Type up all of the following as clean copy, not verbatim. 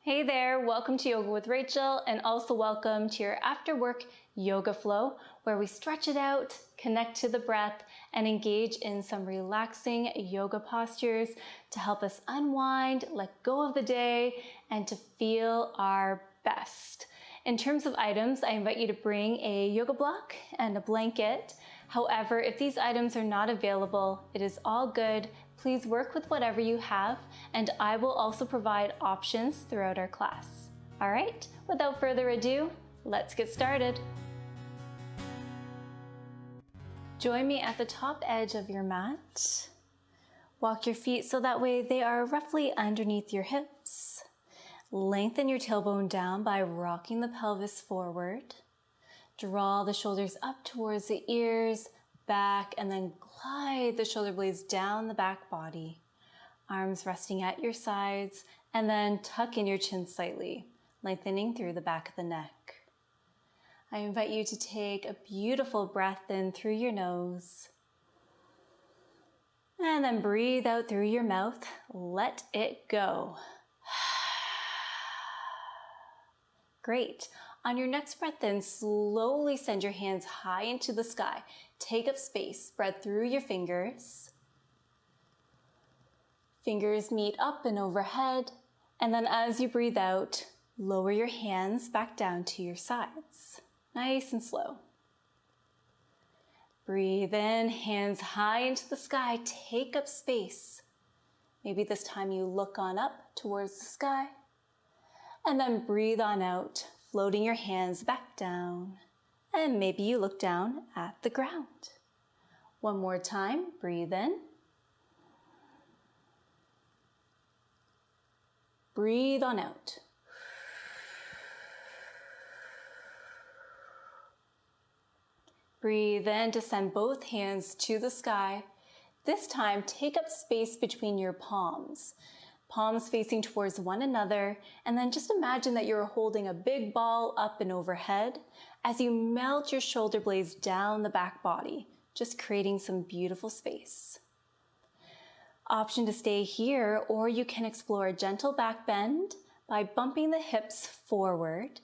Hey there, welcome to Yoga with Rachel, and also welcome to your after work yoga flow where we stretch it out, connect to the breath, and engage in some relaxing yoga postures to help us unwind, let go of the day, and to feel our best. In terms of items, I invite you to bring a yoga block and a blanket. However, if these items are not available, it is all good. Please work with whatever you have, and I will also provide options throughout our class. All right, without further ado, let's get started. Join me at the top edge of your mat. Walk your feet so that way they are roughly underneath your hips. Lengthen your tailbone down by rocking the pelvis forward. Draw the shoulders up towards the ears, back, and then glide the shoulder blades down the back body. Arms resting at your sides, and then tuck in your chin slightly, lengthening through the back of the neck. I invite you to take a beautiful breath in through your nose, and then breathe out through your mouth. Let it go. Great. On your next breath in, slowly send your hands high into the sky. Take up space, spread through your fingers. Fingers meet up and overhead. And then as you breathe out, lower your hands back down to your sides. Nice and slow. Breathe in, hands high into the sky. Take up space. Maybe this time you look on up towards the sky. And then breathe on out, floating your hands back down. And maybe you look down at the ground. One more time, breathe in. Breathe on out. Breathe in to send both hands to the sky. This time, take up space between your palms. Palms facing towards one another, and then just imagine that you're holding a big ball up and overhead as you melt your shoulder blades down the back body, just creating some beautiful space. Option to stay here, or you can explore a gentle back bend by bumping the hips forward,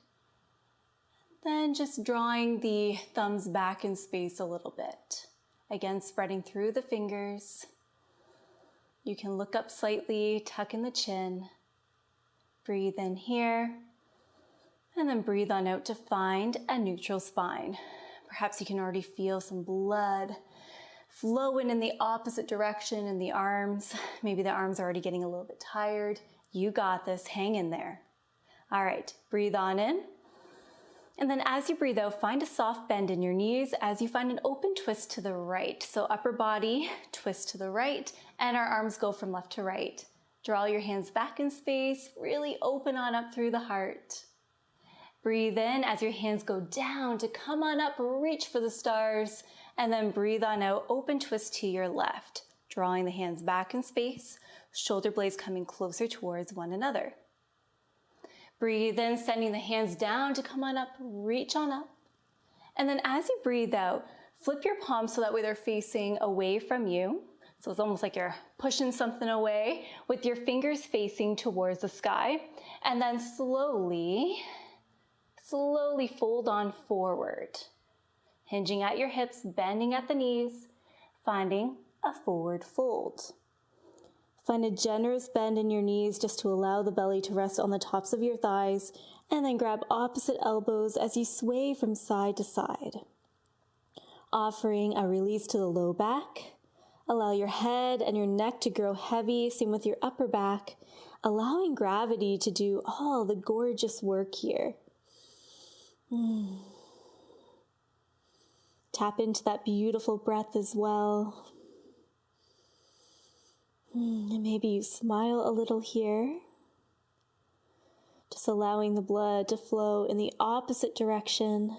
then just drawing the thumbs back in space a little bit. Again, spreading through the fingers. You can look up slightly, tuck in the chin. Breathe in here, and then breathe on out to find a neutral spine. Perhaps you can already feel some blood flowing in the opposite direction in the arms. Maybe the arms are already getting a little bit tired. You got this, hang in there. All right, breathe on in. And then as you breathe out, find a soft bend in your knees as you find an open twist to the right. So upper body, twist to the right, and our arms go from left to right. Draw your hands back in space, really open on up through the heart. Breathe in as your hands go down to come on up, reach for the stars, and then breathe on out, open twist to your left. Drawing the hands back in space, shoulder blades coming closer towards one another. Breathe in, sending the hands down to come on up, reach on up. And then as you breathe out, flip your palms so that way they're facing away from you. So it's almost like you're pushing something away with your fingers facing towards the sky. And then slowly fold on forward. Hinging at your hips, bending at the knees, finding a forward fold. Find a generous bend in your knees just to allow the belly to rest on the tops of your thighs, and then grab opposite elbows as you sway from side to side. Offering a release to the low back. Allow your head and your neck to grow heavy, same with your upper back, allowing gravity to do all the gorgeous work here. Tap into that beautiful breath as well. And maybe you smile a little here, just allowing the blood to flow in the opposite direction.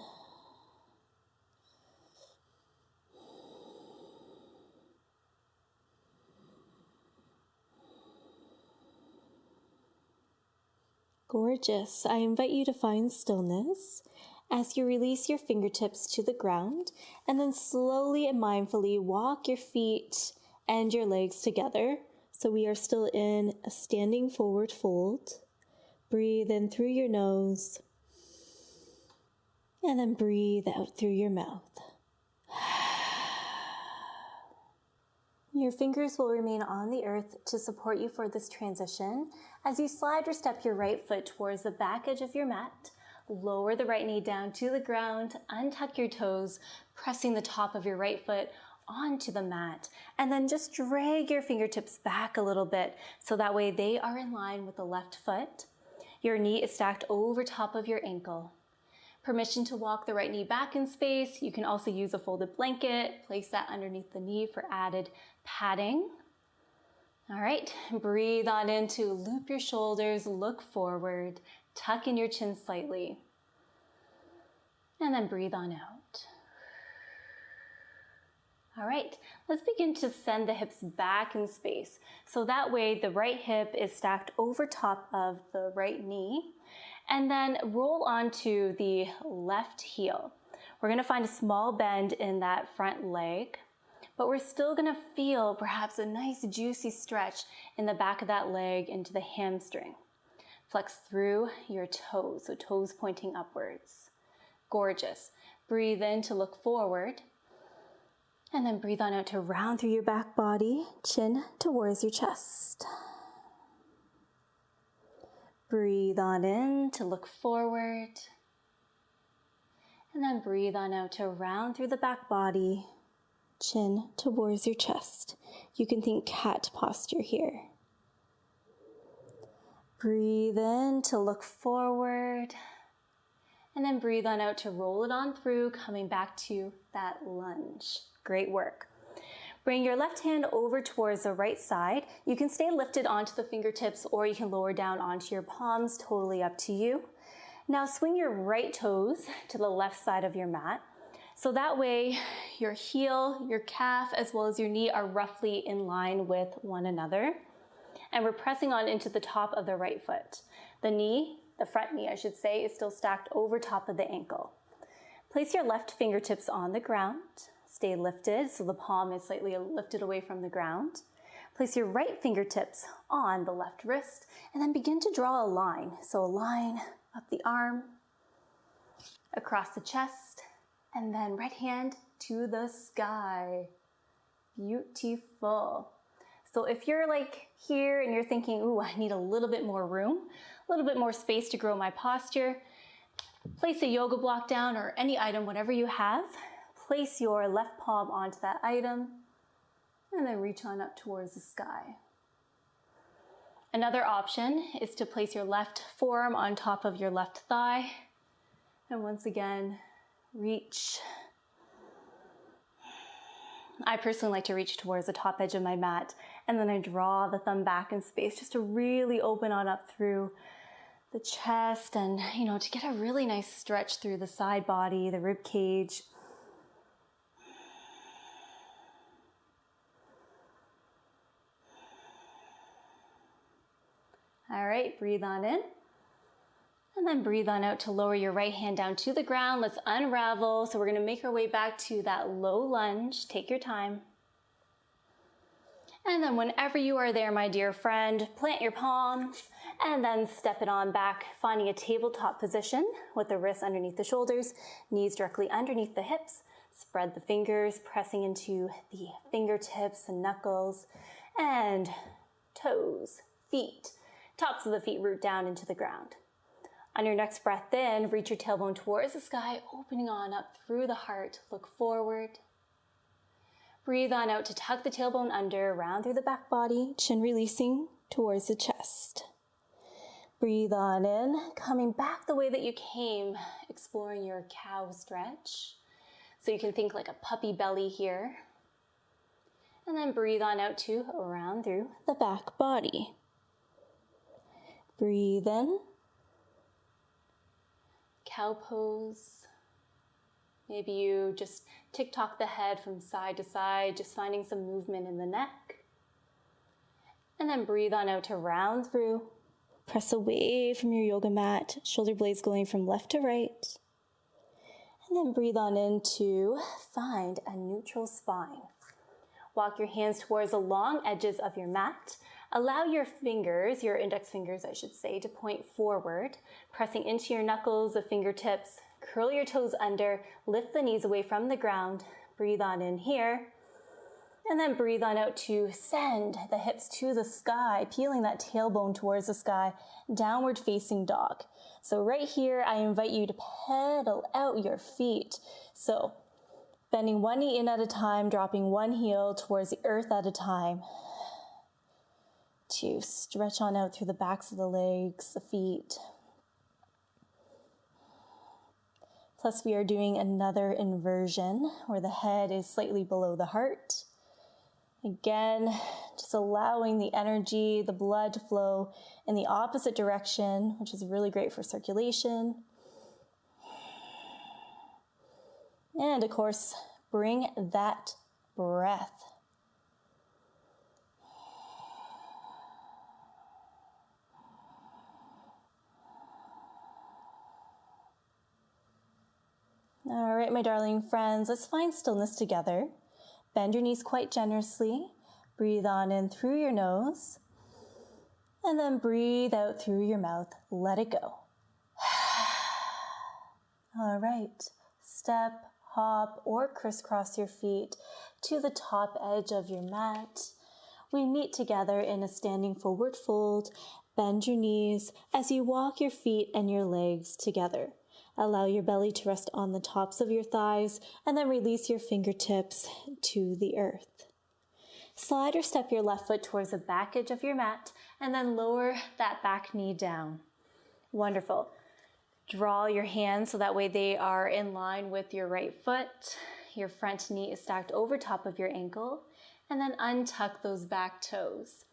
Gorgeous. I invite you to find stillness as you release your fingertips to the ground, and then slowly and mindfully walk your feet and your legs together. So we are still in a standing forward fold. Breathe in through your nose. And then breathe out through your mouth. Your fingers will remain on the earth to support you for this transition. As you slide or step your right foot towards the back edge of your mat, lower the right knee down to the ground, untuck your toes, pressing the top of your right foot onto the mat, and then just drag your fingertips back a little bit so that way they are in line with the left foot. Your knee is stacked over top of your ankle. Permission to walk the right knee back in space. You can also use a folded blanket, place that underneath the knee for added padding. All right, breathe on in to loop your shoulders, look forward, tuck in your chin slightly, and then breathe on out. All right, let's begin to send the hips back in space. So that way the right hip is stacked over top of the right knee, and then roll onto the left heel. We're gonna find a small bend in that front leg, but we're still gonna feel perhaps a nice juicy stretch in the back of that leg into the hamstring. Flex through your toes, so toes pointing upwards. Gorgeous. Breathe in to look forward, and then breathe on out to round through your back body, chin towards your chest. Breathe on in to look forward, and then breathe on out to round through the back body, chin towards your chest. You can think cat posture here. Breathe in to look forward, and then breathe on out to roll it on through, coming back to that lunge. Great work. Bring your left hand over towards the right side. You can stay lifted onto the fingertips or you can lower down onto your palms, totally up to you. Now swing your right toes to the left side of your mat. So that way your heel, your calf, as well as your knee are roughly in line with one another. And we're pressing on into the top of the right foot. The knee, the front knee I should say, is still stacked over top of the ankle. Place your left fingertips on the ground. Stay lifted, so the palm is slightly lifted away from the ground. Place your right fingertips on the left wrist, and then begin to draw a line. So a line up the arm, across the chest, and then right hand to the sky. Beautiful. So if you're like here and you're thinking, ooh, I need a little bit more room, a little bit more space to grow my posture, place a yoga block down or any item, whatever you have. Place your left palm onto that item, and then reach on up towards the sky. Another option is to place your left forearm on top of your left thigh, and once again, reach. I personally like to reach towards the top edge of my mat, and then I draw the thumb back in space just to really open on up through the chest and, to get a really nice stretch through the side body, the rib cage. All right, breathe on in, and then breathe on out to lower your right hand down to the ground. Let's unravel. So we're gonna make our way back to that low lunge. Take your time. And then whenever you are there, my dear friend, plant your palms and then step it on back, finding a tabletop position with the wrists underneath the shoulders, knees directly underneath the hips. Spread the fingers, pressing into the fingertips and knuckles and toes, feet. Tops of the feet root down into the ground. On your next breath in, reach your tailbone towards the sky, opening on up through the heart. Look forward. Breathe on out to tuck the tailbone under, round through the back body, chin releasing towards the chest. Breathe on in, coming back the way that you came, exploring your cow stretch. So you can think like a puppy belly here. And then breathe on out to round through the back body. Breathe in, cow pose. Maybe you just tick-tock the head from side to side, just finding some movement in the neck. And then breathe on out to round through. Press away from your yoga mat, shoulder blades going from left to right. And then breathe on in to find a neutral spine. Walk your hands towards the long edges of your mat. Allow your fingers, your index fingers I should say, to point forward, pressing into your knuckles, the fingertips. Curl your toes under, lift the knees away from the ground. Breathe on in here. And then breathe on out to send the hips to the sky, peeling that tailbone towards the sky, downward facing dog. So right here, I invite you to pedal out your feet. So bending one knee in at a time, dropping one heel towards the earth at a time. To stretch on out through the backs of the legs, the feet. Plus we are doing another inversion where the head is slightly below the heart. Again, just allowing the energy, the blood to flow in the opposite direction, which is really great for circulation. And of course, bring that breath. All right, my darling friends, let's find stillness together. Bend your knees quite generously. Breathe on in through your nose. And then breathe out through your mouth. Let it go. All right. Step, hop, or crisscross your feet to the top edge of your mat. We meet together in a standing forward fold. Bend your knees as you walk your feet and your legs together. Allow your belly to rest on the tops of your thighs and then release your fingertips to the earth. Slide or step your left foot towards the back edge of your mat and then lower that back knee down. Wonderful. Draw your hands so that way they are in line with your right foot. Your front knee is stacked over top of your ankle and then untuck those back toes.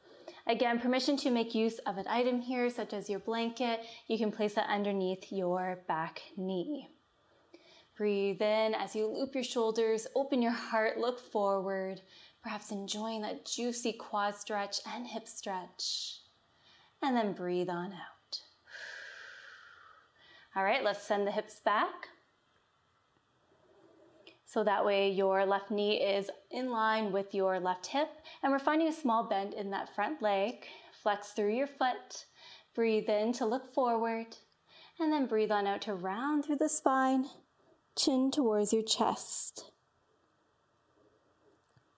Again, permission to make use of an item here, such as your blanket. You can place that underneath your back knee. Breathe in as you loop your shoulders, open your heart, look forward, perhaps enjoying that juicy quad stretch and hip stretch. And then breathe on out. All right, let's send the hips back. So that way your left knee is in line with your left hip. And we're finding a small bend in that front leg. Flex through your foot. Breathe in to look forward. And then breathe on out to round through the spine. Chin towards your chest.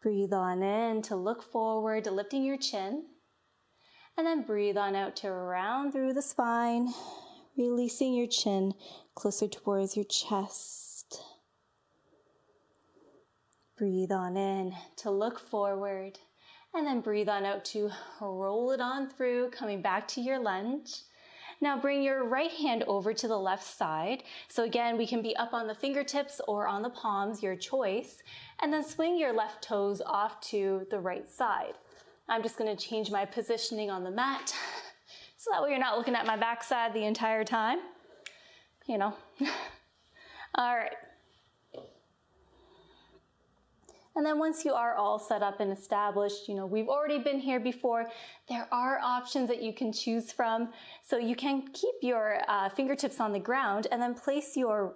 Breathe on in to look forward, lifting your chin. And then breathe on out to round through the spine. Releasing your chin closer towards your chest. Breathe on in to look forward, and then breathe on out to roll it on through, coming back to your lunge. Now bring your right hand over to the left side. So again, we can be up on the fingertips or on the palms, your choice, and then swing your left toes off to the right side. I'm just going to change my positioning on the mat, so that way you're not looking at my backside the entire time. You know. All right. And then once you are all set up and established, we've already been here before, there are options that you can choose from. So you can keep your fingertips on the ground and then place your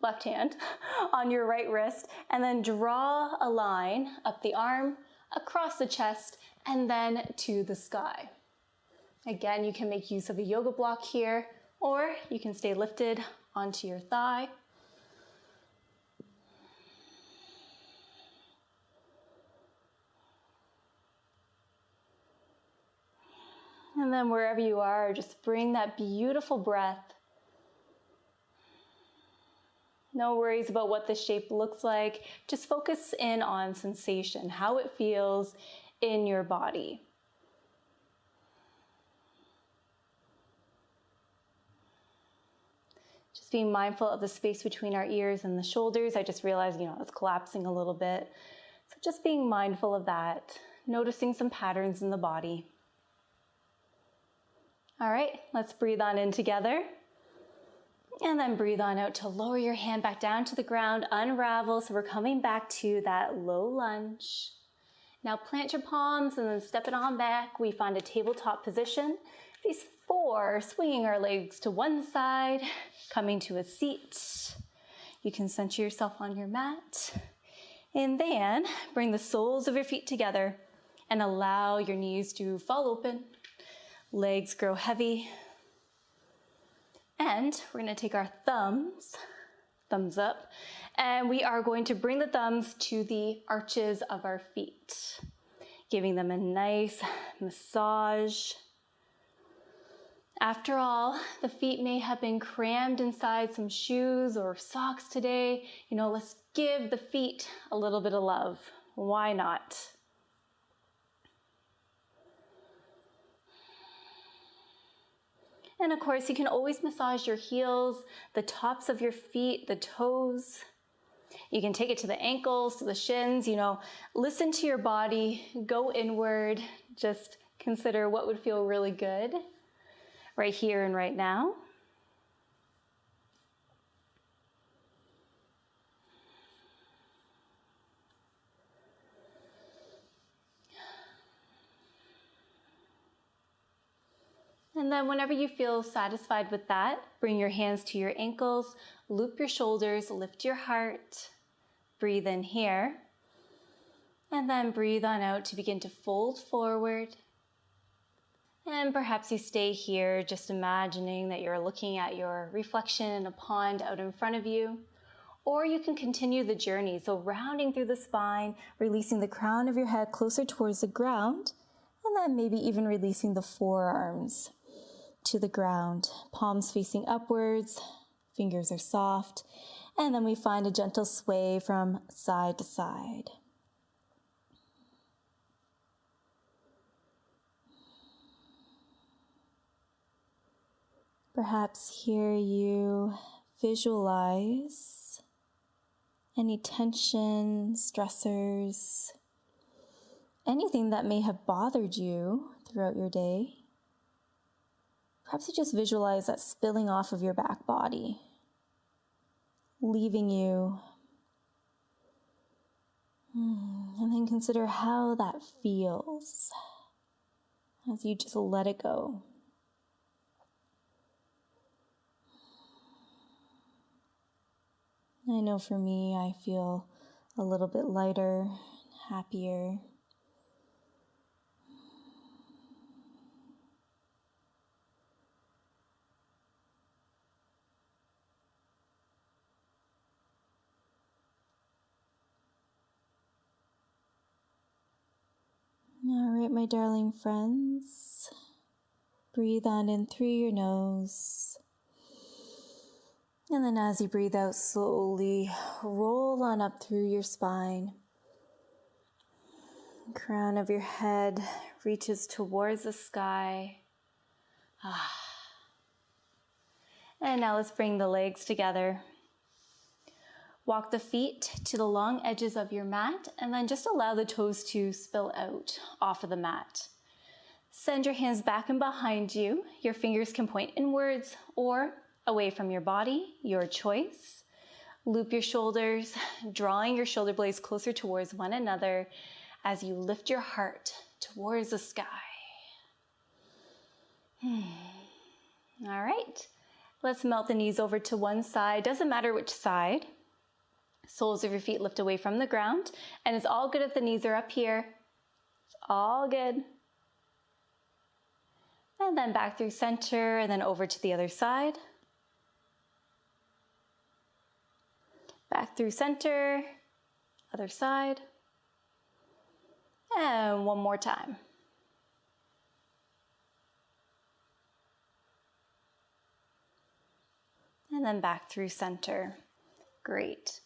left hand on your right wrist and then draw a line up the arm, across the chest, and then to the sky. Again, you can make use of a yoga block here, or you can stay lifted onto your thigh. And then wherever you are, just bring that beautiful breath. No worries about what the shape looks like. Just focus in on sensation, how it feels in your body. Just being mindful of the space between our ears and the shoulders. I just realized, it's collapsing a little bit. So just being mindful of that, noticing some patterns in the body. All right, let's breathe on in together. And then breathe on out to lower your hand back down to the ground, unravel. So we're coming back to that low lunge. Now plant your palms and then step it on back. We find a tabletop position. These four, swinging our legs to one side, coming to a seat. You can center yourself on your mat. And then bring the soles of your feet together and allow your knees to fall open. Legs grow heavy. And we're going to take our thumbs up, and we are going to bring the thumbs to the arches of our feet, giving them a nice massage. After all, the feet may have been crammed inside some shoes or socks today. Let's give the feet a little bit of love. Why not? And of course, you can always massage your heels, the tops of your feet, the toes. You can take it to the ankles, to the shins, listen to your body, go inward, just consider what would feel really good right here and right now. And then whenever you feel satisfied with that, bring your hands to your ankles, loop your shoulders, lift your heart, breathe in here, and then breathe on out to begin to fold forward. And perhaps you stay here just imagining that you're looking at your reflection in a pond out in front of you. Or you can continue the journey, so rounding through the spine, releasing the crown of your head closer towards the ground, and then maybe even releasing the forearms to the ground, palms facing upwards, fingers are soft, and then we find a gentle sway from side to side. Perhaps here you visualize any tension, stressors, anything that may have bothered you throughout your day. Perhaps you just visualize that spilling off of your back body, leaving you. And then consider how that feels as you just let it go. I know for me, I feel a little bit lighter, happier. All right, my darling friends, breathe on in through your nose. And then as you breathe out, slowly roll on up through your spine. The crown of your head reaches towards the sky. And now let's bring the legs together. Walk the feet to the long edges of your mat, and then just allow the toes to spill out off of the mat. Send your hands back and behind you. Your fingers can point inwards or away from your body, your choice. Loop your shoulders, drawing your shoulder blades closer towards one another as you lift your heart towards the sky. All right, let's melt the knees over to one side. Doesn't matter which side. Soles of your feet lift away from the ground, and it's all good if the knees are up here. It's all good. And then back through center, and then over to the other side. Back through center, other side. And one more time. And then back through center. Great.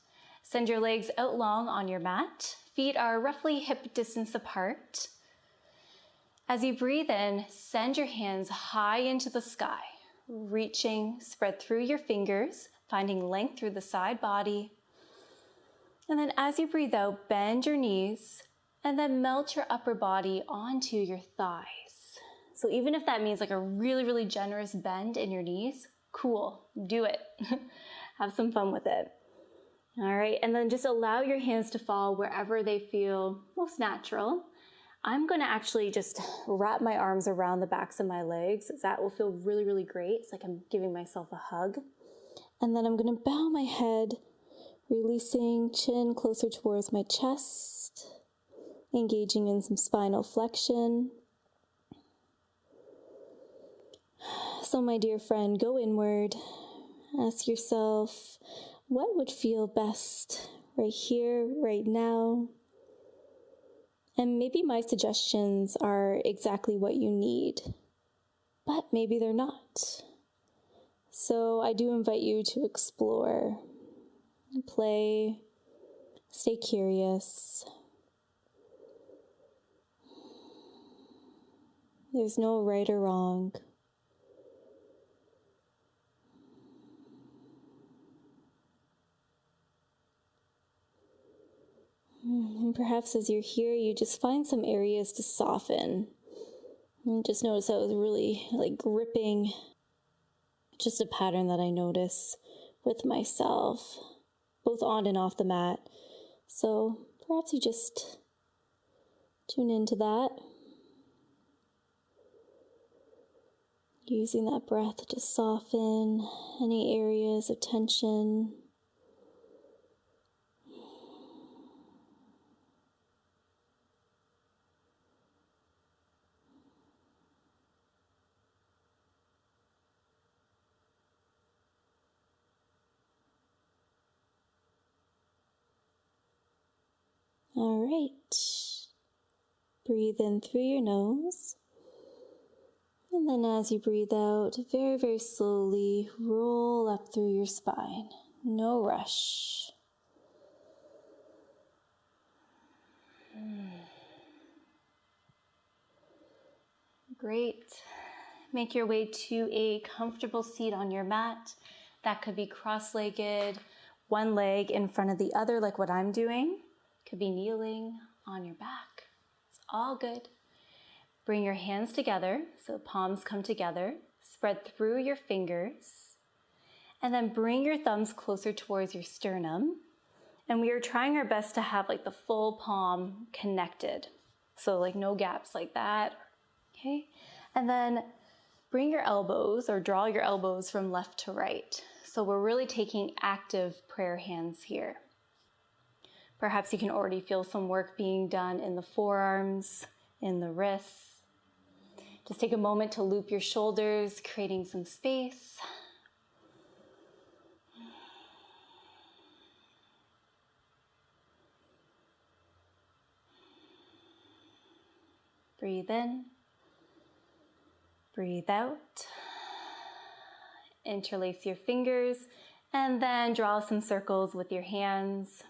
Send your legs out long on your mat. Feet are roughly hip distance apart. As you breathe in, send your hands high into the sky, reaching, spread through your fingers, finding length through the side body. And then as you breathe out, bend your knees and then melt your upper body onto your thighs. So even if that means like a really, really generous bend in your knees, cool, do it. Have some fun with it. All right, and then just allow your hands to fall wherever they feel most natural. I'm gonna actually just wrap my arms around the backs of my legs. That will feel really, really great. It's like I'm giving myself a hug. And then I'm gonna bow my head, releasing chin closer towards my chest. engaging in some spinal flexion. So my dear friend, go inward. Ask yourself, what would feel best right here, right now? And maybe my suggestions are exactly what you need, but maybe they're not. So I do invite you to explore, play, stay curious. There's no right or wrong. And perhaps as you're here, you just find some areas to soften. And just notice that was really like gripping. Just a pattern that I notice with myself, both on and off the mat. So perhaps you just tune into that. Using that breath to soften any areas of tension. All right. Breathe in through your nose. And then as you breathe out, very, very slowly roll up through your spine. No rush. Great. Make your way to a comfortable seat on your mat. That could be cross-legged, one leg in front of the other, like what I'm doing. Could be kneeling on your back. It's all good. Bring your hands together, so palms come together. Spread through your fingers. And then bring your thumbs closer towards your sternum. And we are trying our best to have like the full palm connected. So like no gaps like that. Okay? And then bring your elbows or draw your elbows from left to right. So we're really taking active prayer hands here. Perhaps you can already feel some work being done in the forearms, in the wrists. Just take a moment to loop your shoulders, creating some space. Breathe in. Breathe out. Interlace your fingers, and then draw some circles with your hands.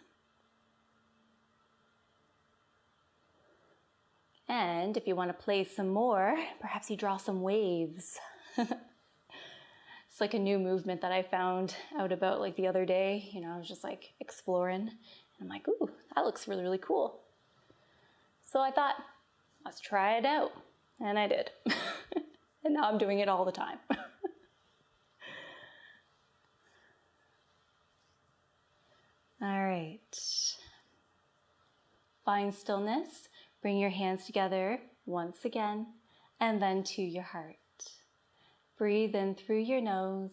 And if you want to play some more, perhaps you draw some waves. It's like a new movement that I found out about like the other day. You know, I was just like exploring. And I'm like, ooh, that looks really, really cool. So I thought, let's try it out. And I did. And now I'm doing it all the time. All right. Find stillness. Bring your hands together once again, and then to your heart. Breathe in through your nose.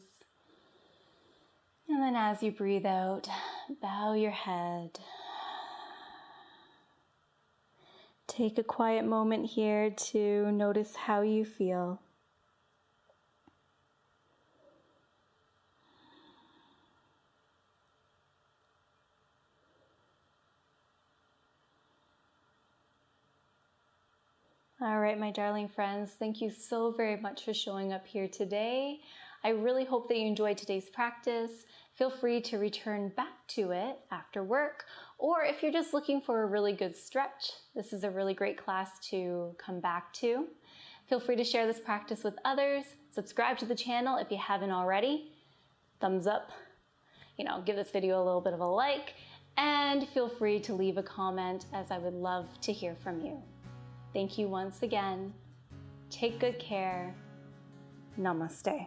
And then as you breathe out, bow your head. Take a quiet moment here to notice how you feel. All right, my darling friends, thank you so very much for showing up here today. I really hope that you enjoyed today's practice. Feel free to return back to it after work, or if you're just looking for a really good stretch, this is a really great class to come back to. Feel free to share this practice with others. Subscribe to the channel if you haven't already. Thumbs up, give this video a little bit of a like, and feel free to leave a comment as I would love to hear from you. Thank you once again. Take good care. Namaste.